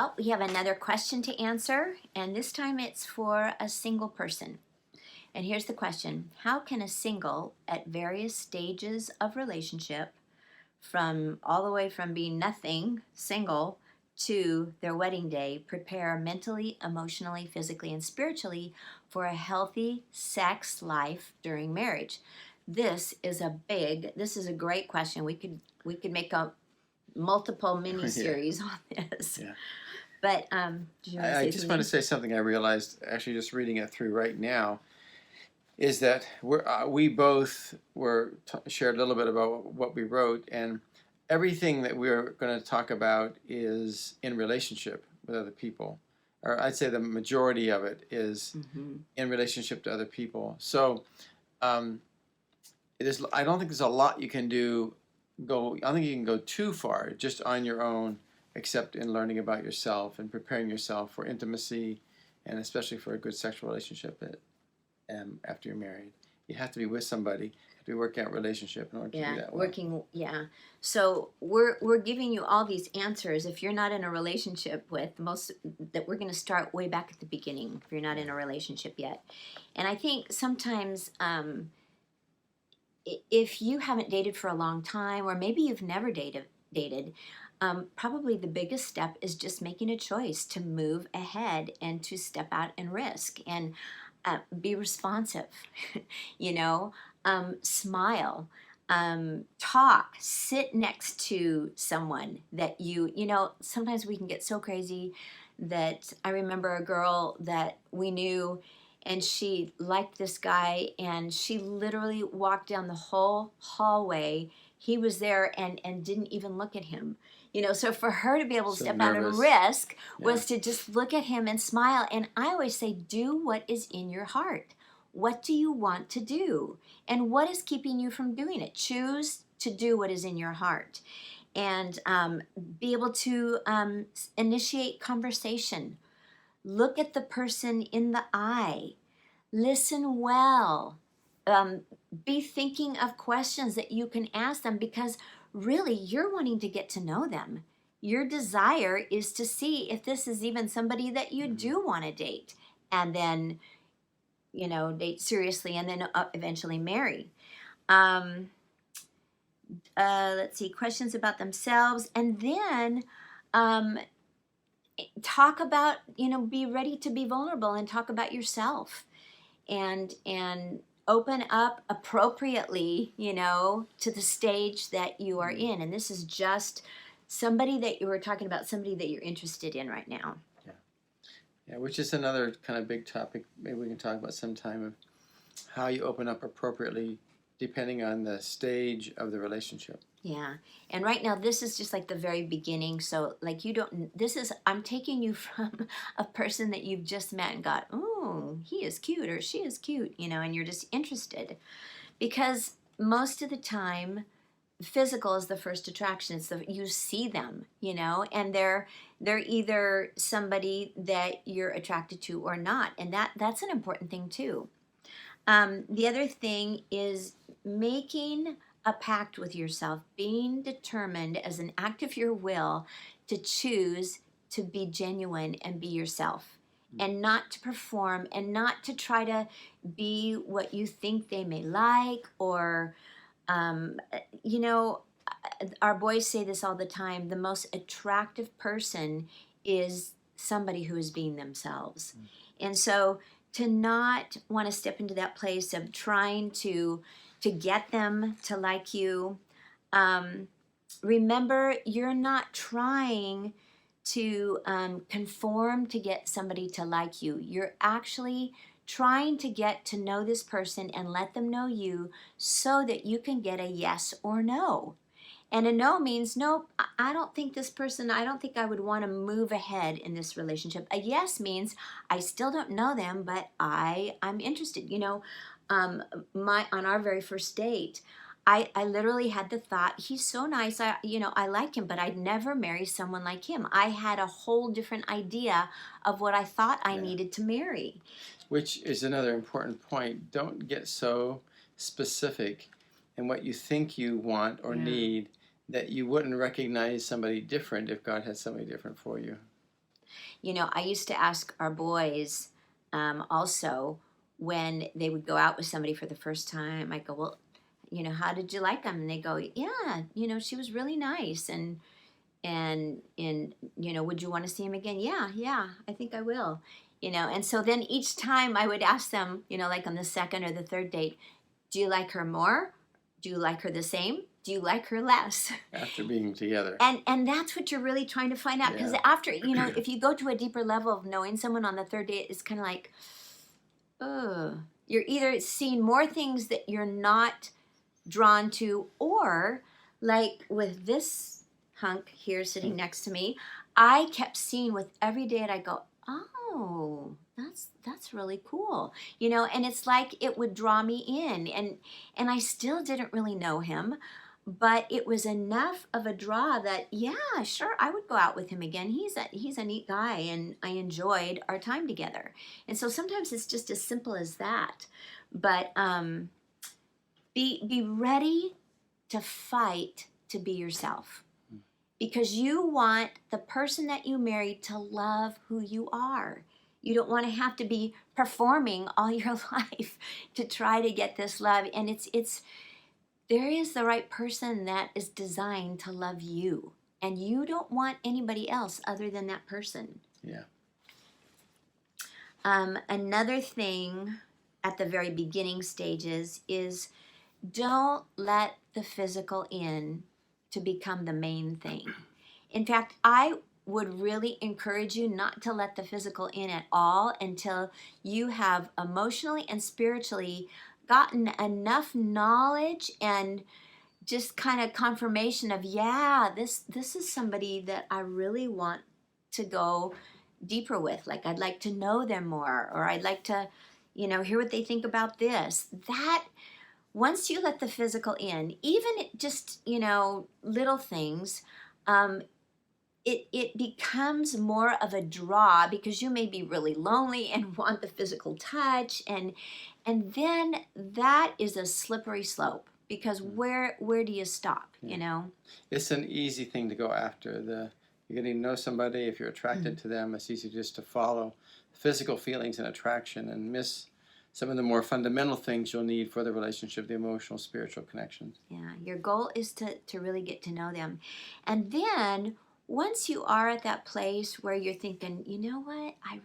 Well, we have another question to answer, and this time it's for a single person. And here's the question: how can a single at various stages of relationship, from all the way from being nothing, single, to their wedding day, prepare mentally, emotionally, physically, and spiritually for a healthy sex life during marriage? This is a great question. We could make a multiple mini series on this. Yeah. But did you want to say I just want to say something I realized, actually just reading it through right now, is that we both shared a little bit about what we wrote, and everything that we're going to talk about is in relationship with other people. Or I'd say the majority of it is in relationship to other people. So I don't think there's a lot you can do. I don't think you can go too far just on your own, except in learning about yourself and preparing yourself for intimacy, and especially for a good sexual relationship after you're married. You have to be with somebody. You have to be working out relationship in order to do that well. So we're giving you all these answers. If you're not in a relationship with that, we're going to start way back at the beginning. If you're not in a relationship yet, and I think sometimes if you haven't dated for a long time, or maybe you've never dated, probably the biggest step is just making a choice to move ahead and to step out and risk and be responsive. Smile, talk, sit next to someone that sometimes we can get so crazy that I remember a girl that we knew, and she liked this guy, and she literally walked down the whole hallway. He was there and didn't even look at him. So for her to be able to step out and risk was to just look at him and smile. And I always say, do what is in your heart. What do you want to do? And what is keeping you from doing it? Choose to do what is in your heart. And be able to initiate conversation. Look at the person in the eye. Listen well. Be thinking of questions that you can ask them, because really you're wanting to get to know them. Your desire is to see if this is even somebody that you do want to date, and then date seriously, and then eventually marry. Let's see, questions about themselves, and then talk about, be ready to be vulnerable and talk about yourself, and open up appropriately, to the stage that you are in. And this is just somebody that you were talking about, somebody that you're interested in right now. Yeah, which is another kind of big topic. Maybe we can talk about sometime, of how you open up appropriately depending on the stage of the relationship. Yeah. And right now, this is just like the very beginning. So like I'm taking you from a person that you've just met and got, oh, he is cute or she is cute, and you're just interested. Because most of the time, physical is the first attraction. You see them, and they're either somebody that you're attracted to or not. And that's an important thing too. The other thing is making a pact with yourself, being determined as an act of your will to choose to be genuine and be yourself, and not to perform, and not to try to be what you think they may like, or our boys say this all the time: the most attractive person is somebody who is being themselves. And so to not want to step into that place of trying to get them to like you, remember, you're not trying to conform to get somebody to like you. You're actually trying to get to know this person and let them know you, so that you can get a yes or no. And a no means, nope, I don't think I would want to move ahead in this relationship. A yes means, I still don't know them, but I'm interested. On our very first date, I literally had the thought, he's so nice, I like him, but I'd never marry someone like him. I had a whole different idea of what I thought I needed to marry. Which is another important point. Don't get so specific in what you think you want or need that you wouldn't recognize somebody different if God had somebody different for you. You know, I used to ask our boys also when they would go out with somebody for the first time. I go, well, you know, how did you like them? And they go, yeah, you know, she was really nice. And you know, would you want to see him again? Yeah, I think I will. You know, and so then each time I would ask them, you know, like on the second or the third date, do you like her more? Do you like her the same? Do you like her less? After being together. And that's what you're really trying to find out, because Yeah. after, you know, if you go to a deeper level of knowing someone on the third date, it's kind of like, oh, you're either seeing more things that you're not drawn to, or like with this hunk here sitting next to me, I kept seeing with every date, I go, oh, that's really cool, you know. And it's like it would draw me in, and I still didn't really know him, but it was enough of a draw that, yeah, sure, I would go out with him again. He's a neat guy, and I enjoyed our time together. And so sometimes it's just as simple as that. But be ready to fight to be yourself, because you want the person that you marry to love who you are. You don't want to have to be performing all your life to try to get this love. And it's there is the right person that is designed to love you, and you don't want anybody else other than that person. Yeah. Another thing at the very beginning stages is, don't let the physical in to become the main thing. In fact, I would really encourage you not to let the physical in at all until you have emotionally and spiritually gotten enough knowledge and just kind of confirmation of, yeah, this is somebody that I really want to go deeper with. Like, I'd like to know them more, or I'd like to, you know, hear what they think about this. That once you let the physical in, even just, you know, little things, it becomes more of a draw, because you may be really lonely and want the physical touch, and then that is a slippery slope, because where do you stop? Yeah. You know, It's an easy thing to go after. You're getting to know somebody. If you're attracted to them, it's easy just to follow physical feelings and attraction and miss some of the more fundamental things you'll need for the relationship, the emotional, spiritual connections. yeah. Your goal is to really get to know them, and then once you are at that place where you're thinking, you know what, I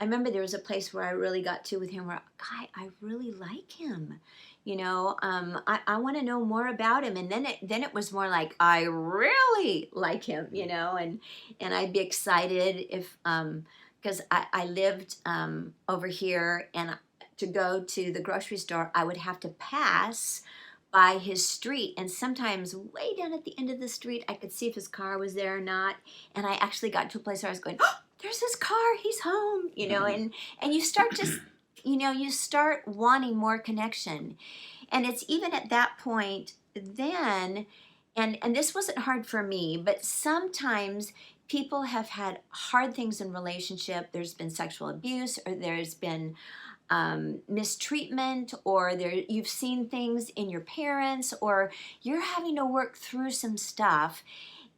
remember there was a place where I really got to with him, where, God, I really like him. You know, I want to know more about him. And then it was more like, I really like him, you know, and I'd be excited if, because I lived over here, and to go to the grocery store, I would have to pass by his street, and sometimes way down at the end of the street, I could see if his car was there or not. And I actually got to a place where I was going, oh, there's his car, he's home, you know. And you start just, you know, you start wanting more connection. And it's even at that point then, and this wasn't hard for me, but sometimes people have had hard things in relationship. There's been sexual abuse, or there's been mistreatment, or you've seen things in your parents, or you're having to work through some stuff,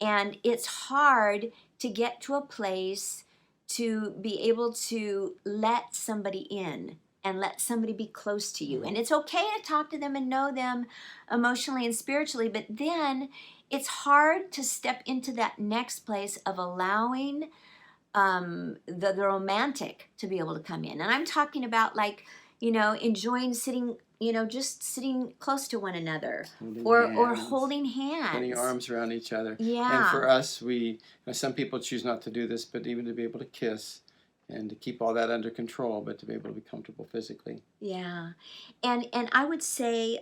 and it's hard to get to a place to be able to let somebody in and let somebody be close to you. And it's okay to talk to them and know them emotionally and spiritually, but then it's hard to step into that next place of allowing the romantic to be able to come in. And I'm talking about, like, you know, enjoying sitting, you know, just sitting close to one another, or holding hands, putting arms around each other. Yeah. And for us, some people choose not to do this, but even to be able to kiss and to keep all that under control, but to be able to be comfortable physically. Yeah. And I would say,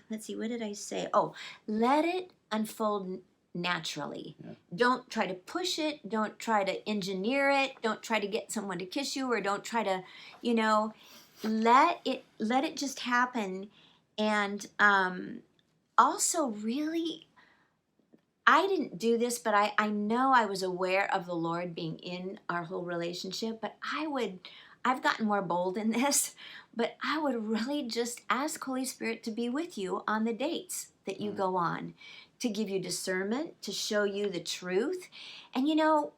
let's see, what did I say? Oh, let it unfold naturally. Yeah. Don't try to push it. Don't try to engineer it. Don't try to get someone to kiss you, or don't try to, you know, let it just happen. And also, really, I didn't do this, but I know I was aware of the Lord being in our whole relationship, but I've gotten more bold in this, but I would really just ask Holy Spirit to be with you on the dates that you go on, to give you discernment, to show you the truth. And, you know,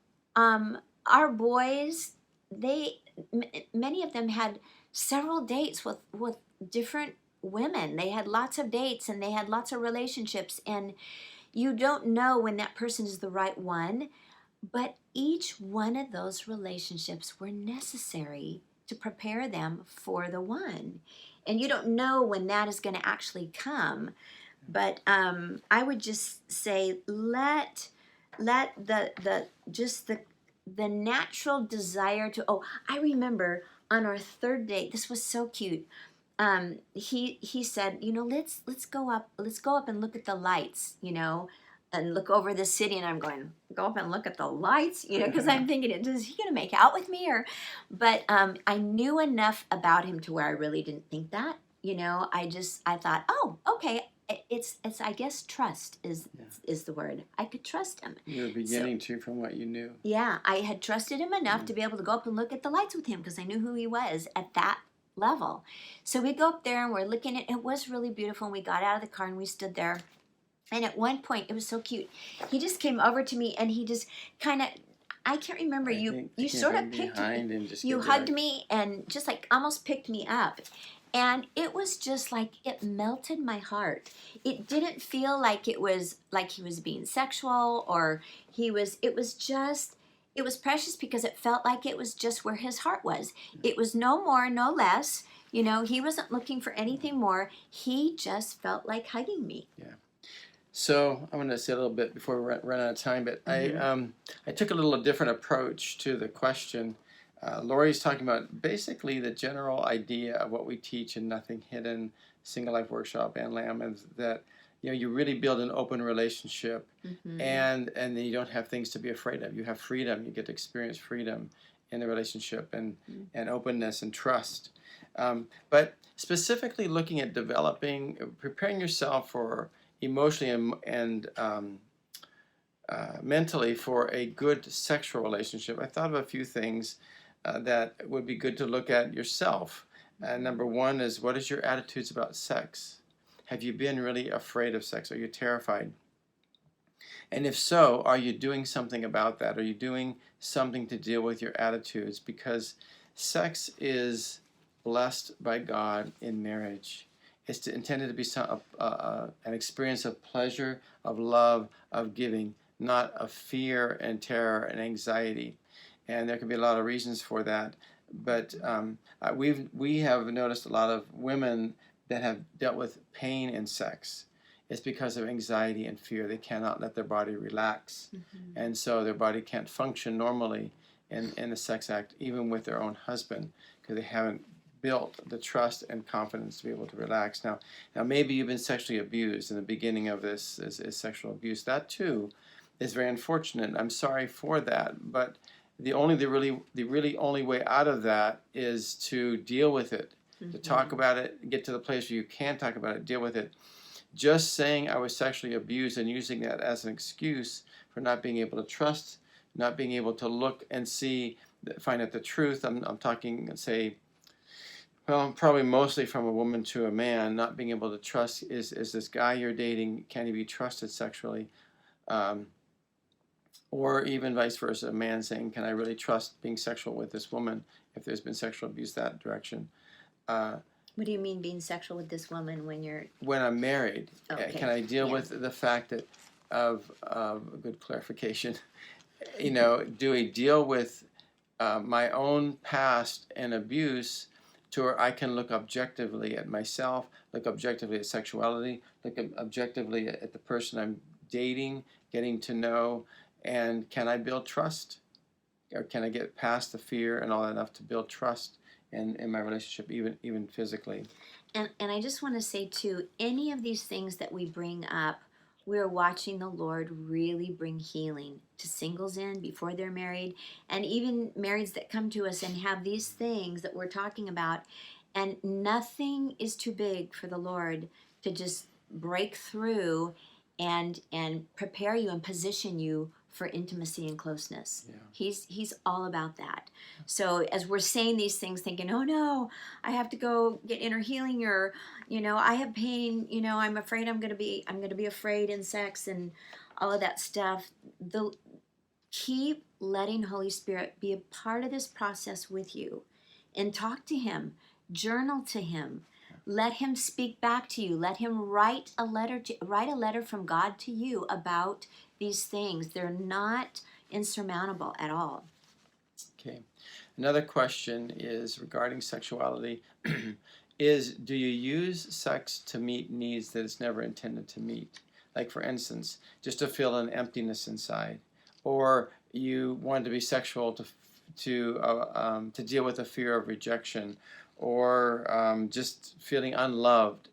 our boys, many of them had several dates with different women. They had lots of dates and they had lots of relationships, and you don't know when that person is the right one, but each one of those relationships were necessary to prepare them for the one. And you don't know when that is going to actually come. But I would just say let the natural desire to, oh, I remember on our third date, this was so cute. He said, let's go up and look at the lights, and look over the city. And I'm going, go up and look at the lights, because I'm thinking, is he gonna make out with me? But I knew enough about him to where I really didn't think that. I thought, oh, okay. It's I guess trust is the word. I could trust him. You were beginning to, from what you knew. Yeah, I had trusted him enough to be able to go up and look at the lights with him because I knew who he was at that level. So we go up there and we're looking at it. It was really beautiful. And we got out of the car and we stood there. And at one point, it was so cute. He just came over to me and he just kind of, I can't remember, you sort of picked me. You hugged me and just like almost picked me up. And it was just like, it melted my heart. It didn't feel like it was like he was being sexual or it was precious because it felt like it was just where his heart was. It was no more, no less. He wasn't looking for anything more. He just felt like hugging me. Yeah. So I'm going to say a little bit before we run out of time, but I took a little different approach to the question. Lori's talking about basically the general idea of what we teach in Nothing Hidden, Single Life Workshop, and Lamb, is that you really build an open relationship, and then you don't have things to be afraid of. You have freedom. You get to experience freedom in the relationship and openness and trust. But specifically looking at preparing yourself for emotionally and mentally for a good sexual relationship, I thought of a few things that would be good to look at yourself. Number one is, what is your attitudes about sex? Have you been really afraid of sex? Are you terrified? And if so, are you doing something about that? Are you doing something to deal with your attitudes? Because sex is blessed by God in marriage. It's intended to be an experience of pleasure, of love, of giving, not of fear and terror and anxiety. And there can be a lot of reasons for that. But we have noticed a lot of women that have dealt with pain in sex. It's because of anxiety and fear. They cannot let their body relax. And so their body can't function normally in the sex act, even with their own husband, because they haven't built the trust and confidence to be able to relax. Now maybe you've been sexually abused, and the beginning of this is sexual abuse. That too is very unfortunate. I'm sorry for that, but the really only way out of that is to deal with it, to talk about it, get to the place where you can talk about it, deal with it. Just saying I was sexually abused and using that as an excuse for not being able to trust, not being able to look and see, find out the truth. I'm talking, say, well, probably mostly from a woman to a man, not being able to trust, is this guy you're dating, can he be trusted sexually? Or even vice versa, a man saying, can I really trust being sexual with this woman if there's been sexual abuse that direction? What do you mean being sexual with this woman when I'm married? Okay. Can I deal with the fact that of a good clarification? Do I deal with my own past and abuse to where I can look objectively at myself, look objectively at sexuality, look objectively at the person I'm dating, getting to know, and can I build trust? Or can I get past the fear and all that enough to build trust in my relationship, even physically? And I just want to say too, any of these things that we bring up, we're watching the Lord really bring healing to singles in before they're married, and even marrieds that come to us and have these things that we're talking about. And nothing is too big for the Lord to just break through and prepare you and position you for intimacy and closeness. Yeah. He's all about that. So as we're saying these things, thinking, oh no, I have to go get inner healing, or I have pain, I'm afraid I'm gonna be afraid in sex and all of that stuff. keep letting Holy Spirit be a part of this process with you, and talk to him, journal to him, let him speak back to you, let him write a letter from God to you about these things. They're not insurmountable at all. Okay. Another question is regarding sexuality. Do you use sex to meet needs that it's never intended to meet? Like, for instance, just to fill an emptiness inside, or you want to be sexual to deal with the fear of rejection, or just feeling unloved,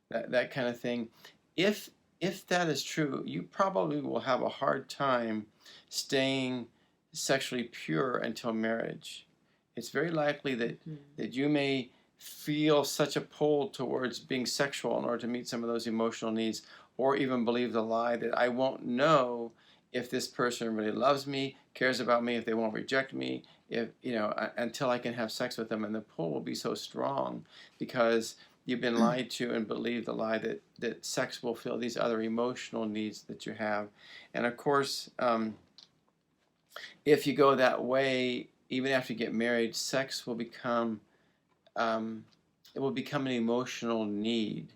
that kind of thing. If that is true, you probably will have a hard time staying sexually pure until marriage. It's very likely that you may feel such a pull towards being sexual in order to meet some of those emotional needs, or even believe the lie that I won't know if this person really loves me, cares about me, if they won't reject me, if until I can have sex with them. And the pull will be so strong because you've been lied to and believed the lie that sex will fill these other emotional needs that you have. And of course, if you go that way, even after you get married, sex will become it will become an emotional need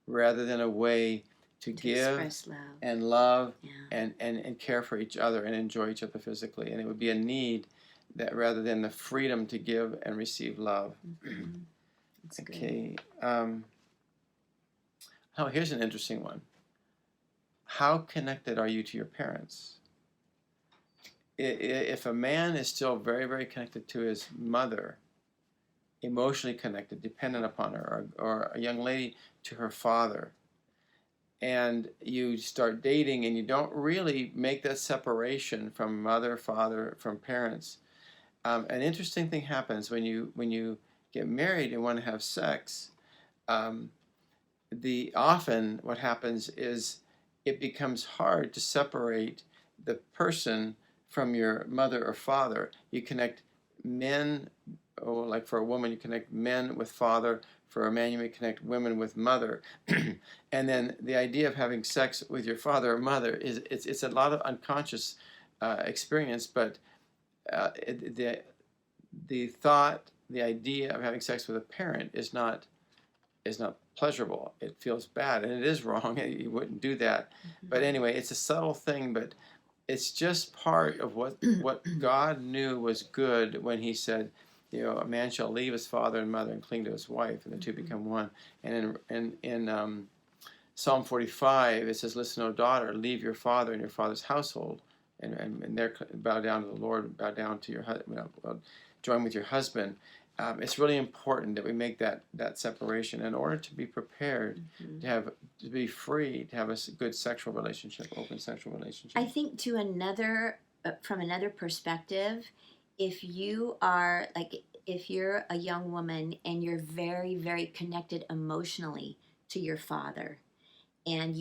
rather than a way to give Express love. and love Yeah. and care for each other and enjoy each other physically. And it would be a need that rather than the freedom to give and receive love. That's good. Okay. Here's an interesting one. How connected are you to your parents? If a man is still very, very connected to his mother, emotionally connected, dependent upon her, or a young lady to her father, and you start dating and you don't really make that separation from mother, father, from parents, an interesting thing happens when you get married and want to have sex. Often what happens is it becomes hard to separate the person from your mother or father. You connect men, or like for a woman, you connect men with father. For a man, you may connect women with mother. And then the idea of having sex with your father or mother it's a lot of unconscious experience, but the thought, the idea of having sex with a parent is not pleasurable. It feels bad, and it is wrong. You wouldn't do that. But anyway, it's a subtle thing, but it's just part of what God knew was good when he said, a man shall leave his father and mother and cling to his wife, and the two become one. And in Psalm 45, it says, listen, O daughter, leave your father and your father's household, and there bow down to the Lord, bow down to your husband, join with your husband. It's really important that we make that separation in order to be prepared to be free, to have a good sexual relationship, open sexual relationship. I think from another perspective, if you're a young woman and you're very, very connected emotionally to your father, and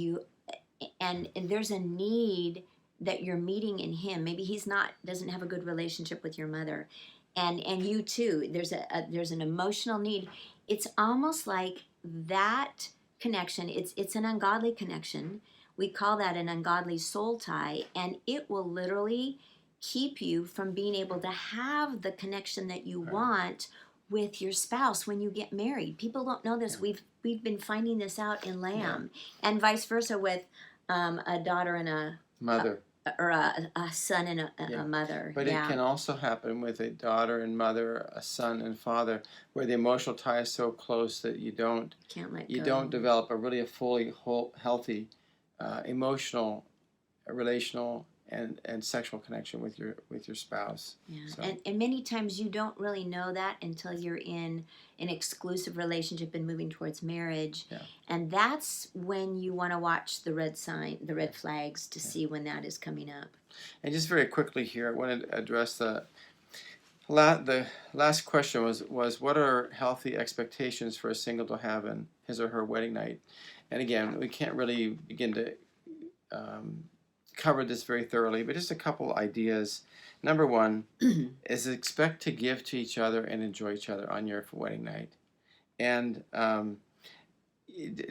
there's a need that you're meeting in him. Maybe doesn't have a good relationship with your mother, and you too. There's an emotional need. It's almost like that connection. It's an ungodly connection. We call that an ungodly soul tie, and it will literally keep you from being able to have the connection that you want with your spouse when you get married. People don't know this. Yeah. We've been finding this out in Lamb, and vice versa with a daughter and a mother, or a son and a mother. But it can also happen with a daughter and mother, a son and father, where the emotional tie is so close that you don't develop a fully healthy emotional, relational, and sexual connection with your spouse. Yeah. So. And many times you don't really know that until you're in an exclusive relationship and moving towards marriage. Yeah. And that's when you want to watch the red flags to see when that is coming up. And just very quickly here, I want to address the last question was what are healthy expectations for a single to have in his or her wedding night? And again, we can't really begin to cover this very thoroughly, but just a couple ideas. Number one is expect to give to each other and enjoy each other on your wedding night. And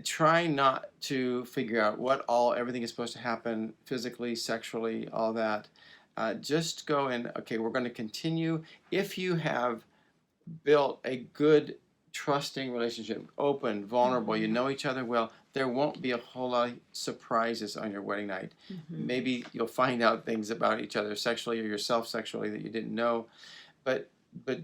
try not to figure out everything is supposed to happen physically, sexually, all that. just go and, okay, we're going to continue. If you have built a good, trusting relationship, open, vulnerable, you know each other well, there won't be a whole lot of surprises on your wedding night. Maybe you'll find out things about each other sexually or yourself sexually that you didn't know, but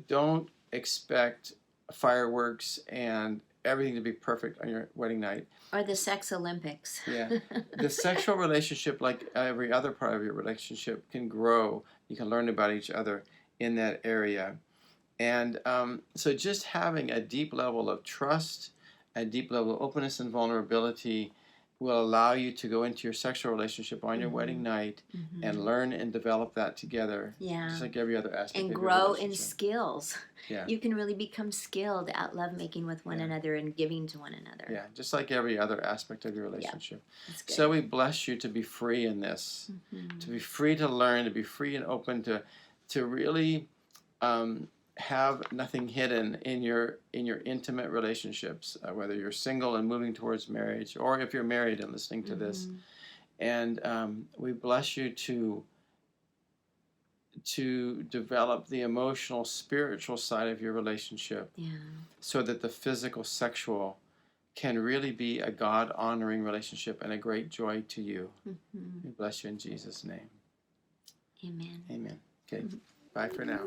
don't expect fireworks and everything to be perfect on your wedding night. Or the sex Olympics. Yeah. The sexual relationship, like every other part of your relationship, can grow. You can learn about each other in that area. And so just having a deep level of trust, a deep level of openness and vulnerability will allow you to go into your sexual relationship on your wedding night and learn and develop that together. Yeah. Just like every other aspect And of your grow in relationship. skills. Yeah. You can really become skilled at lovemaking with one another and giving to one another. Yeah, just like every other aspect of your relationship. That's good. So we bless you to be free in this, to be free to learn, to be free and open, to really have nothing hidden in your intimate relationships, whether you're single and moving towards marriage, or if you're married and listening to this. And we bless you to develop the emotional, spiritual side of your relationship, so that the physical, sexual can really be a God-honoring relationship and a great joy to you. We bless you in Jesus' name. Amen. Amen. Okay, bye for now.